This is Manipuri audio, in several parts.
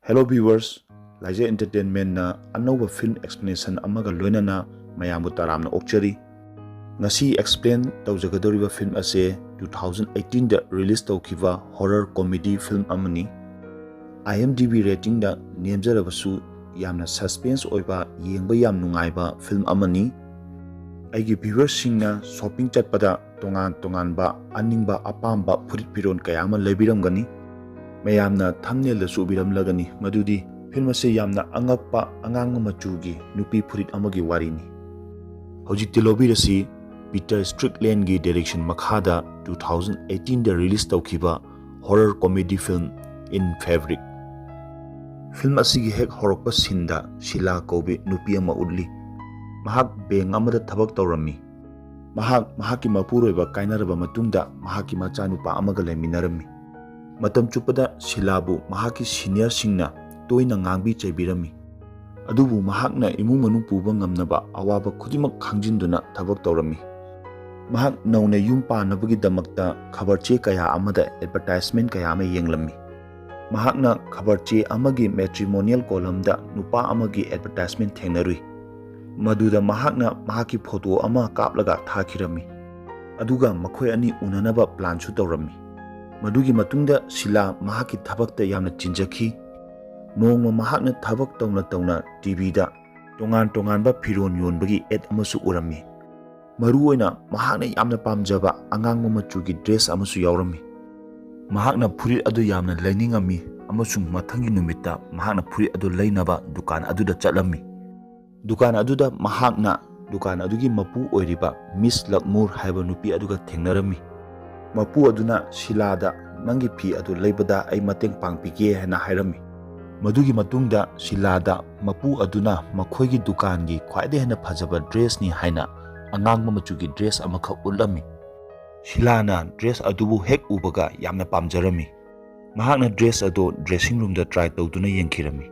Hello viewers, Laija Entertainment na anova film explanation amaga loinana mayamu taramna okchari. Ngasi explain tawjagadoriba film ase 2018 da release tawkiba horror comedy film amani. IMDb rating da nemjarabasu yamna suspense oiba yengba yam nungaiba film amani. Aigi viewers singna shopping chatpada tongan ba aningba apamba furit piron kayama lebiramgani. Mayamna thumbnail da subiram lagani madudi film ase yamna angakpa angang machugi nupi furit amagi warini. Hojikti lobirasi Peter Strickland gi direction makhada 2018 da release tawkiba horror comedy film In Fabric. Film asigi hek horokpa sinda Shila kobi nupi ama udli. Mahak beng amada thabak tawrami. Mahaki mapuroiba kainaraba matungda mahaki machanupa amaga leminarami. Matam chupada Shilabu mahaki senior singna toina ngangbi chaibirami. Adubu mahakna imung manung puba ngamnaba awaba khudimak khangjinduna thabak tawrami. Mahak nauna yum panabagi damakta khabarche kaya amada advertisement kaya ama yenglami. Mahakna khabarche amagi matrimonial column da nupa amagi advertisement thengnarui. Maduda mahakna mahaki photo ama kaplaga thakirami. Aduga makhoi ani unanaba plan su tawrami. Madugi matungda Shila mahaki thabakta yamna chinjaki. Nongma mahakna thabak tawna TV da tongan ba phiron yonbagi ad amasu urami. Maruoina mahakna yamna pamjaba angangma machugi dress amasu yawrami. Mahakna phurit adu yamna lainingami amasung mathangi numitta mahakna phurit adu lainaba dukan aduda chatlami. Dukan aduda mahakna dukan adugi mapu oiriba Miss Lakmur haiba nupi aduga thengnarami. Mapu aduna Shilada nangi pi adu leibada ay mateng pangpige hena hairami. Madugi matungda Shilada mapu aduna makhoigi dukangi khwaide hena phajaba dress ni haina angangma machugi dress amakha ulami. Shilana dress adubu hek ubaga yamna pamjarami. Mahakna dress ado dressing room da try tawduna yengkhirami.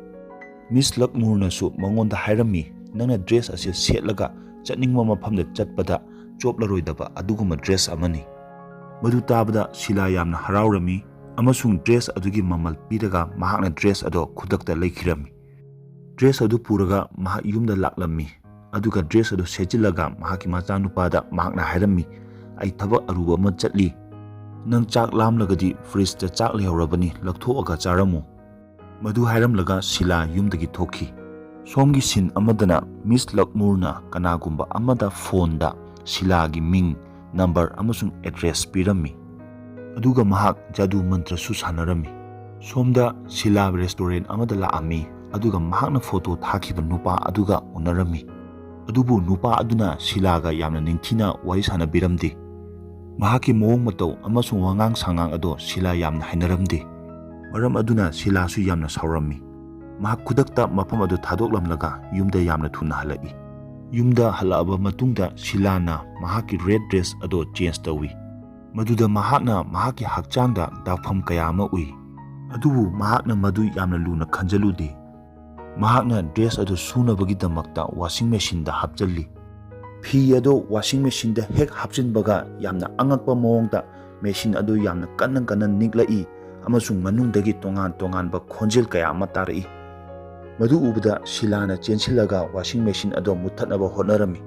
Miss Lakmurna su mangonda hairami nangna dress ase setlaga chatningma mafamda chatpada choplaroi-daba aduguma dress amani. Madu tabada Shila yamna haraurami amasung dress adugi mamal piraga mahakna dress ado khudakta leikhirami. Dress adu puraga mahak yumda laklami. Aduga dress adu sejilaga mahaki machanupada mahakna hairami ai thabak aruba ma chatli. Nang chak lamlagadi fridge ta chak lehaurabani lakthoaga charamu. Madu hairamlaga Shila yumdagi thoki. Somgi sin amadana Miss Lakmurna kanagumba amada phone da Shila gi ming number amasung address pirami. Aduga mahak jadu mantra su sanarami. Somda Shila restaurant amada laami. Aduga mahakna photo thakiba nupa aduga unarami. Adubu nupa aduna Shilaga yamna ningthina wari sanabiramdi. Mahaki mawong mataw amasung wangang sangang ado Shila yamna hainaramdi. Maram aduna Shila su yamna saurami. Mahak kudakta mapam adu thadoklamlaga yumda yamna thuna halai. Yumda halaba matungda Shilana mahaki red dress ado change tawi. Maduda mahakna mahaki hakchangda dakpham kaya ama ui. Adubu mahakna madu yamna luna khanjaludi. Mahakna dress ado sunabagi damakta washing machine da hapjalli. Phi ado washing machine da hek hapjinbaga yamna angakpa mawongda machine ado yamna kanang niglai amasung manungdagi tongan ba khonjel kaya ama tarai. Madu ubada Shilana chensilaga washing machine ado muthatnaba honarami.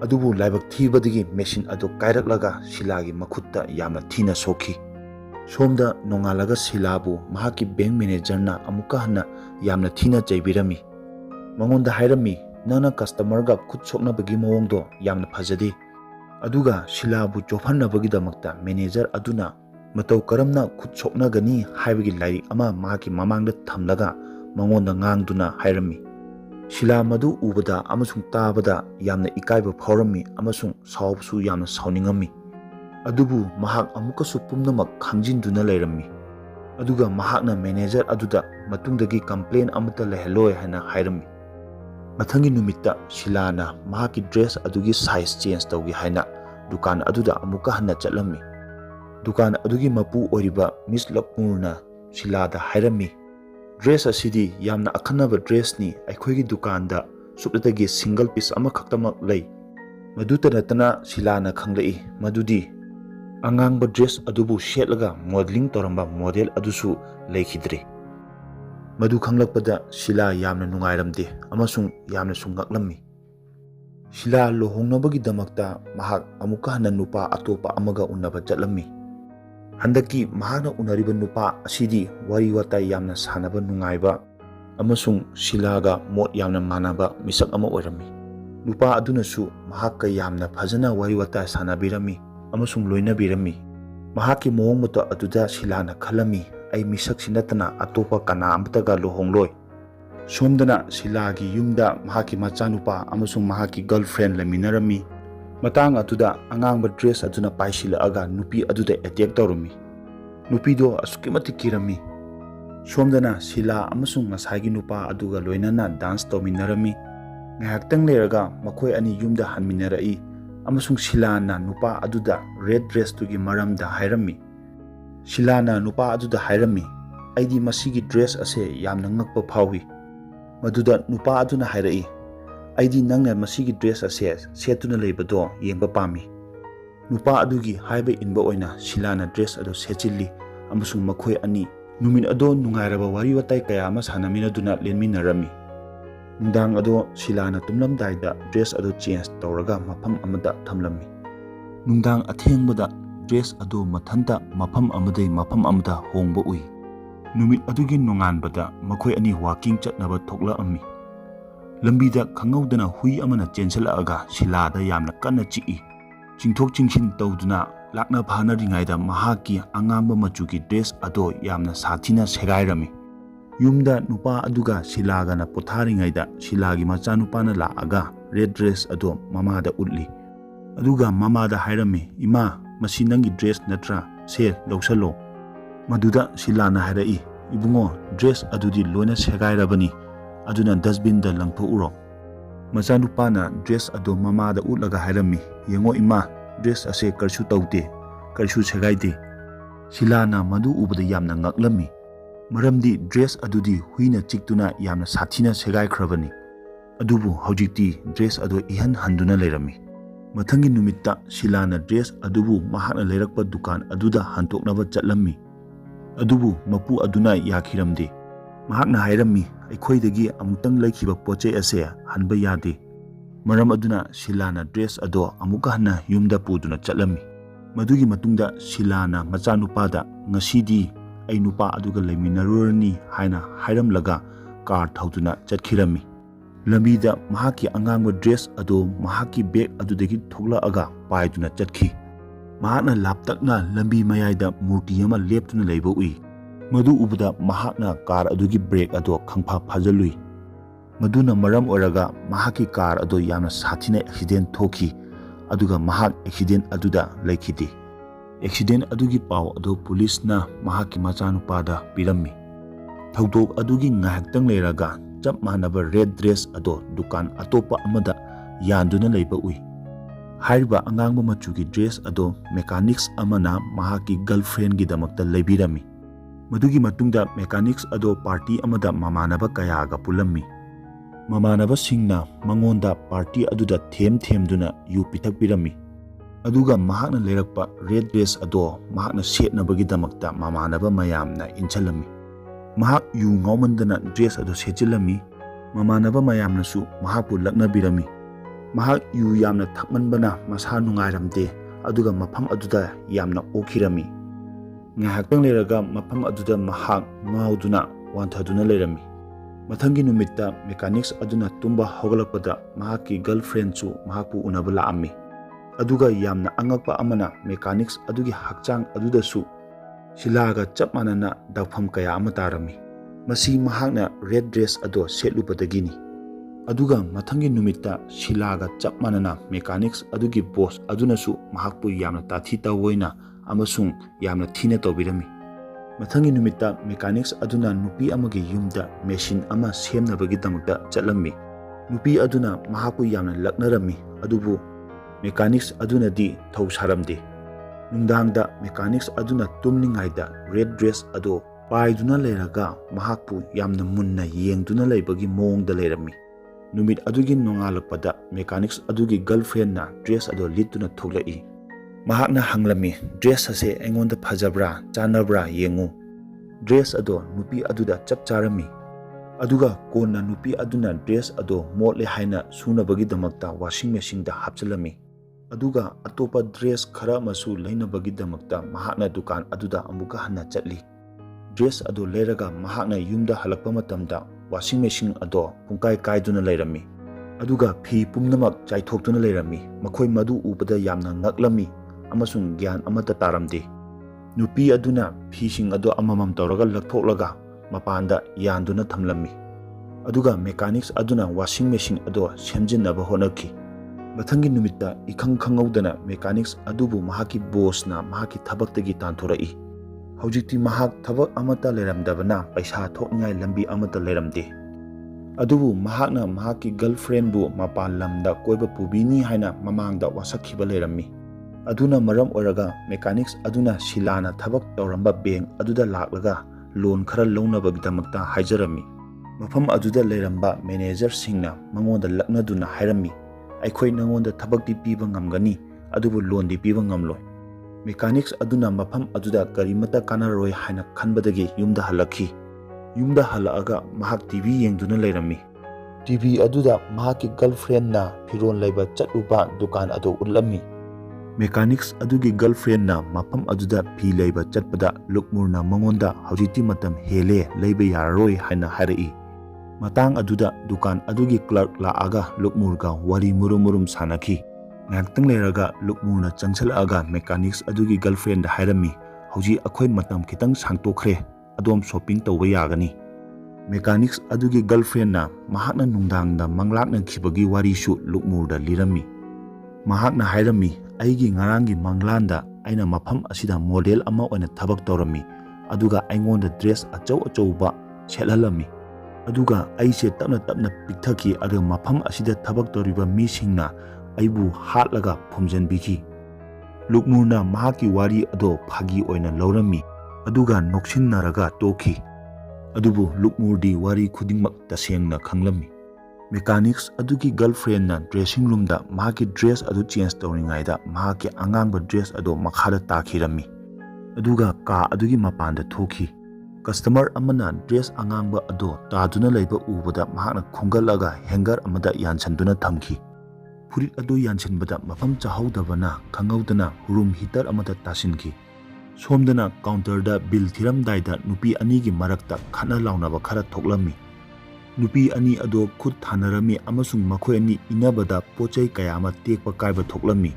Adubu laibak thibadagi machine ado kairaklaga Shilagi makhutta yamna thina sokhi. Somda nongalaga Shilabu mahaki bank manager na amuka hana yamna thina chaibirami. Mangonda hairami nana customer ga khut soknabagi mawongdo yamna phajadi. Aduga Shilabu chofannabagi damakta manager aduna mataw karamna khut soknagani haibagi lairik ama mahaki mamangda thamlaga mangonda ngangduna hairami. Shila madu ubada amasung tabada yamna ikaiba phawrami amasung sawbsu yamna sawningami. Adubu mahak amukasu pumnamak khangjinduna leirami. Aduga mahakna manager aduda matungdagi complaint amata leheloi hana hairami. Mathangi numitta Shilana mahaki dress adugi size change tawgi haina dukan aduda amuka hana chatlami. Dukan adugi mapu oriba Miss Lakmurna Shilada hairami. Dress asidi yamna akhanaba dress ni aikhoigi dukanda suplatagi single piece ama khaktamak lei. Maduta natana Shilana khanglai madudi angangba dress adubu shetlaga modeling toramba model adusu leikhidre. Madu khanglapada Sheila yamna nungairamde amasung yamnasu ngaklammi. Sheila lohongnabagidamaktà mahak amuka hana nupa atopa amaga unnaba chatlammi. Handaki mahakna unariba nupa asidi wari watai yamna sanaba nungaiba amasung Sheilaga mot yamna manaba misak ama oirammi. Nupa adunasu mahakka yamna phajana wari watai sanabirami amasung loinabirami. Mahakki mawong mata aduda Sheilana khalami ay misak sinatana atopa kana amtaga lohongloi. Somdana Sheilagi yumda mahakki machanupa amasung mahakki girlfriend laminarami. Matang aduda angangba dress aduna paisilaga nupi aduda attack tawrami. Nupido asukimatik kirami. Somdana Sheila amasung ngasagi nupa aduga loinana dance tawminarami. Ngahaktang leraga makhoi ani yumda hanminarai amasung Sheilana nupa aduda red dress tugi maramda hairami. Sheilana nupa aduda hairami aidi masigi dress ase yamna ngakpa phawi. Maduda nupa aduna hairai aidi nangna masigi dress ase setuna leibado yengba pami. Nupa adugi haiba inba oina Sheilana dress ado sechilli amasung makhoi ani numin ado nungairaba wari watai kaya ama sanaminaduna lenminarami. Nungdang ado Sheilana tumlamdaida dress ado change tawraga mafam amada thamlammi. Nungdang athengbada dress ado mathanta mafam amadai mafam amada hongba ui. Numit adugi nonganbada makhoi ani walking chatnaba thokla ammi. Lambida khangawdana hui amana chensalaaga Sheilada yamna kanna chii. Chingthok chingshin tawduna lakna phana ringaida mahaki angamba machuki dress ado yamna sathina segairami. Yumda nupa aduga Sheilaga na potharingaida Sheilagi machanupana laaga red dress ado mamada utli. Aduga mamada hairami ima masi nangi dress natra se lausalo. Maduda Sheilana hairai ibungo dress adudi loina segairabani aduna dustbin da langthouro. Machanupana dress ado mamada utlaga hairami yengo ima dress ase karsu tawde karsu segaide. Sheilana madu ubada yamna ngaklammi. Maramdi dress adudi huina chiktuna yamna sathina segai khrabani. Adubu haujikti dress ado ihan handuna leirami. Mathangi numitta Sheilana dress adubu mahakna leirakpa dukan aduda hantoknaba chatlammi. Adubu mapu aduna yakhiramde. Mahakna hairami aikhoidagi amutang laikhiba poche ase hanba yade. Maram aduna Sheilana dress ado amuka hana yumda puduna chatlammi. Madugi matungda Sheilana machanupada ngasidi ay nupa aduga laiminarurani haina hairamlaga car thauduna chatkirami. Lambida mahaki angangba dress ado mahaki bag adudagi thoglaaga paiduna chatkhi. Mahakna laptakna lambi mayaida murti ama leptuna leiba ui. Madu ubada mahakna car adugi brake ado khangpha phajalui. Maduna maram oraga mahaki car ado yamna sathina accident thoki aduga mahak accident aduda laikhidi. Accident adugi pau ado police na mahaki machanupada pirammi. Thaudok adugi ngahaktang leiraga chap manaba red dress ado dukan atopa amada yanduna leiba ui. Haiba angangba machugi dress ado mechanics amana mahaki girlfriend gi damakta leibirami. Madugi matungda mechanics ado party amada mamanaba kayaga pulammi. Mamanaba singna mangonda party aduda them yu pithakpirami. Aduga mahakna leirakpa red dress ado mahakna setnabagi damakta mamanaba mayamna inchalami. Mahak yu ngaumandana dress ado sechilami. Mamanaba mayamnasu mahakpu laknabirami. Mahak yu yamna thakmanbana masa nungairamde aduga mafam aduda yamna okhirami. Ngahaktang leiraga mafam aduda mahak ngauduna wanthaduna leirami. Mathangi numitta mechanics aduna tumba hogalakpada mahaki girlfriend chu mahakpu unaba laammi. Aduga yamna angakpa amana mechanics adugi hakchang adudasu Sheilaga chap manana dakpham kaya ama tarami. Masi mahakna red dress ado setlupatagini. Aduga mathangi numitta Sheilaga chap manana mechanics adugi boss adunasu mahakpu yamna tathi tawoina amasung yamna thina tawbirami. Mathangi numitta mechanics aduna nupi amagi yumda machine ama semnabagi damakta chatlammi. Nupi aduna mahakpu yamna laknarami adubu mechanics aduna di thau saramde. Nungdangda mechanics aduna tumningaida red dress ado paiduna leiraga mahakpu yamna munna yengduna leibagi mongda leirami. Numit adugi nongalakpada mechanics adugi girlfriend na dress ado lituna thoglai. Mahakna hanglami dress ase engonda phajabra chanabra yengu. Dress ado nupi aduda chap charami Aduga konna nupi aduna dress ado motle haina sunabagidamagta washing machine da hapchalami. Aduga atopa dress khara masu lainabagidamagta mahakna dukan aduda amuka hanna chatli. Dress ado leiraga mahakna yumda halakpa matamda washing machine ado pungkai kaiduna leirami. Aduga phi pumnamak chaithokduna leirami. Makhoi madu ubada yamna ngaklami amasung gyan amata taramdi. Nupi aduna phi sing ado amamam tawraga lakthoklaga mapanda yanduna thamlami. Aduga mechanics aduna washing machine ado semjinnaba honaki. Mathangi numitta ikhang khangawdana mechanics adubu mahaki boss na mahaki thabaktagi tanthorai. Haujikti mahak thabak amata leramdabana paisa thokngai lambi amata leramde. Adubu mahakna mahaki girlfriend bu mapan lamda koiba pubini haina mamangda wasakhiba lerami. Aduna maram oraga mechanics aduna silana thabak tawramba bank aduda laklaga loan khara launabagidamagta haijarami. Mafam aduda leiramba manager singna mangonda laknaduna hairami. Aikhoi nangonda thabakti piba ngamgani adubu loan di piba ngamloi. Mechanics aduna mafam aduda karimata kanaroi haina khanbadagi yumda halakhi. Yumda halaaga mahak TV yengduna leirami. TV aduda mahaki girlfriend na firon laiba chatluba dukan ado ulami. Mechanics adugi girlfriend na mafam aduda phi laiba chatpada lukmurna mangonda haujiti matam hele laiba yaroi haina harai. Matang aduda dukan adugi clerk laaga lukmurga wari murum sanaki. Ngantang leiraga lukmurna changsalaaga mechanics adugi girlfriend da hairami. Hauji akhoi matam khitang sangtokhre adom shopping tawba yagani. Mechanics adugi girlfriend na mahakna nungdangda manglakna khibagi wari shu lukmurda lirami. Mahakna hairami aigi ngarangi manglanda aina mafam asida model ama oina thabak tawrami. Aduga aingonda dress achauba sethalami. Aduga aise tapna pikthaki adu mafam asida thabak tawriba misingna aibu hatlaga phumjanbiki. Lukmurna mahaki wari ado phagi oina laurami. Aduga noksinnaraga toki. Adubu lukmurdi wari khudingmak tasengna khanglami. Mechanics adugi girlfriend na dressing room da mahaki dress adu change tawringaida mahaki angangba dress ado makhada takhirami. Aduga ka adugi mapanda thoki. Customer amana dress angangba ado taduna laiba ubada mahakna khungalaga hanger amada yansanduna thamki. Furit ado yansanbada mafam chahaudabana khangawdana room heater amada tasinki. Somdana counter da bill thiramdaida nupi anigi marakta khana launaba khara thoklami. Nupi ani ado khut thanarami amasung makhoi ani inabada pochai kayama tekpa kaiba thoklami.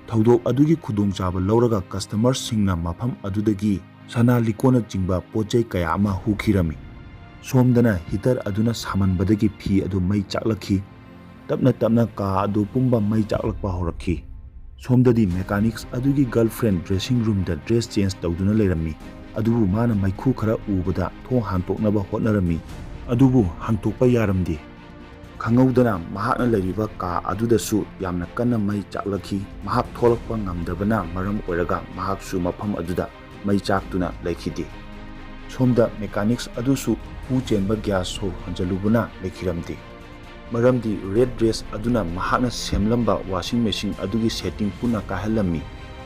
Thaudok adugi khudong chaba lauraga customer singna mafam adudagi sana likona jingba pochai kayama hukhirami. Somdana heater aduna samanbadagi phi adu mai chaklakhi. Tapna ka adu pumba mai chaklakpa horakhi. Somdadi mechanics adugi girlfriend dressing room da dress change tawduna leirami. Adubu mana maikhu khara ubada thong hangtoknaba hotnarami. Adubu hangtokpa yaramdi. Khangawdana mahakna leiriba ka adudasu yamna kanna mai chaklakhi. Mahak tholakpa ngamdabana maram oiraga mahaksu mafam aduda mai chaktuna laikhidi. Somda mechanics adusu hu chenba gas ho hanjalubuna laikhiramdi. Maramdi red dress aduna mahakna semlamba washing machine adugi setting puna kahalami.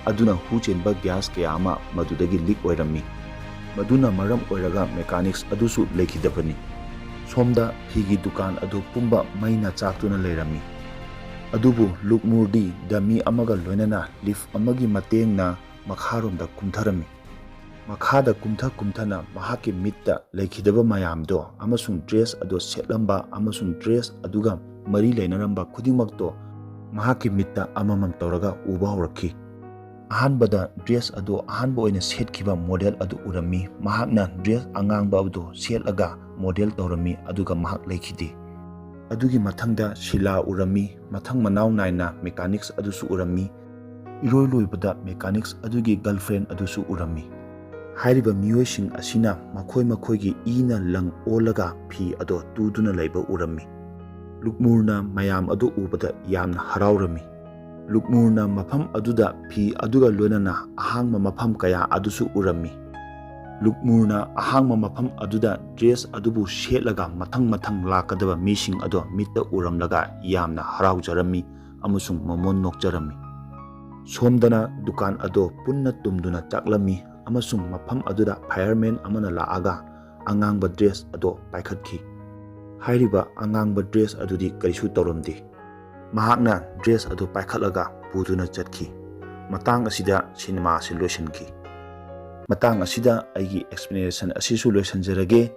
Aduna hu chenba gas kayama madudagi leak oirami. Maduna maram oiraga mechanics adusu laikhidabani. Somda phigi dukan adu pumba maina chaktuna leirami. Adubu lukmurdi dami amaga loinana leaf amagi matengna makharomda kumtharami. Makhada kumthana mahaki mitta laikhidaba mayamdo amasung dress ado setlamba amasung dress aduga mari leinaramba khudingmakto mahaki mitta amamam tawraga uba horakhi. Ahanbada dress ado ahanba oina setkhiba model adu urami. Mahakna dress angangba ado setlaga model tawrami aduga mahak laikhidi. Adugi mathangda sila urami. Mathang manaw naina mechanics adusu urami. Iroi loibada mechanics adugi girlfriend adusu urami. Hairiba miyoising asina makhoi ina lang olaga phi ado tuduna laiba urami. Lukmurna mayam ado ubada yamna haraurami. Lukmurna mafam aduda phi aduga loinana ahangma mafam kaya adusu urami. Lukmurna ahangma mafam aduda dress adubu setlaga mathang lakadaba mising ado mitta uramlaga yamna haraujarami amusung mamon nokjarami. Somdana dukan ado punna tumduna chaklami. Amasung mafam aduda fireman amana laaga angangba dress ado paikhatki. Hairiba angangba dress adudi karisu tawramdi. Mahakna dress adu paikhatlaga puduna chatki. Matang asida cinema asi loisanki. Matang asida aigi explanation asisu loisanjarage.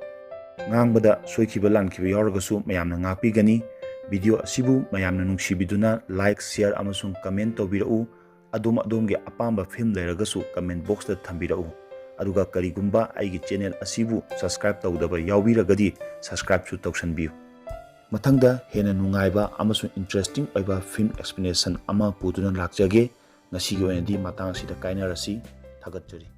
Ngangbada soikiba lankiba yauragasu mayamna ngakpigani. Video asibu mayamna nungsibiduna like, share amasung comment tawbirau. Adom-adom apamba film lairagasu comment box da thambirau. Aduga karigumba aigi channel asibu subscribe tawdaba yaubiragadi subscribe su tawsanbiu. Mathangda hena nungaiba amasung interesting oiba film explanation ama puduna lakjage. Ngasigi oinadi matang sida kainarasi thagatjari.